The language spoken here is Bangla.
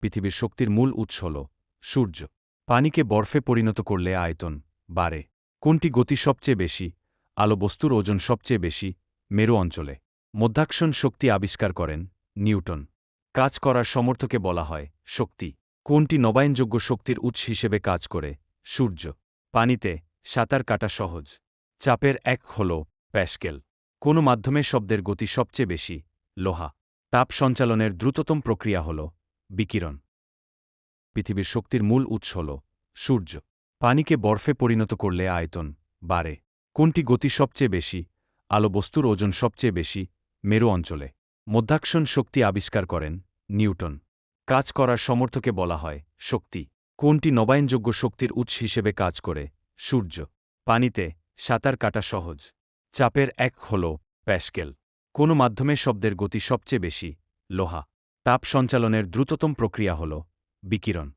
পৃথিবীর শক্তির মূল উৎস হল সূর্য। পানিকে বরফে পরিণত করলে আয়তন বাড়ে। কোনটি গতি সবচেয়ে বেশি? আলো বস্তুর ওজন সবচেয়ে বেশি মেরু অঞ্চলে। মধ্যাকর্ষণ শক্তি আবিষ্কার করেন নিউটন। কাজ করার সমর্থকে বলা হয় শক্তি। কোনটি নবায়নযোগ্য শক্তির উৎস হিসেবে কাজ করে? সূর্য। পানিতে সাঁতার কাটা সহজ। চাপের এক হল প্যাসকেল। কোন মাধ্যমে শব্দের গতি সবচেয়ে বেশি? লোহা। তাপ সঞ্চালনের দ্রুততম প্রক্রিয়া হল বিকিরণ। পৃথিবীর শক্তির মূল উৎস হল সূর্য। পানিকে বরফে পরিণত করলে আয়তন বাড়ে। কোনটি গতি সবচেয়ে বেশি? আলো বস্তুর ওজন সবচেয়ে বেশি মেরু অঞ্চলে। মধ্যাকর্ষণ শক্তি আবিষ্কার করেন নিউটন। কাজ করার সমর্থকে বলা হয় শক্তি। কোনটি নবায়নযোগ্য শক্তির উৎস হিসেবে কাজ করে? সূর্য। পানিতে সাঁতার কাটা সহজ। চাপের এক হল প্যাসকেল। কোন মাধ্যমে শব্দের গতি সবচেয়ে বেশি? লোহা। তাপ সঞ্চালনের দ্রুততম প্রক্রিয়া হল বিকিরণ।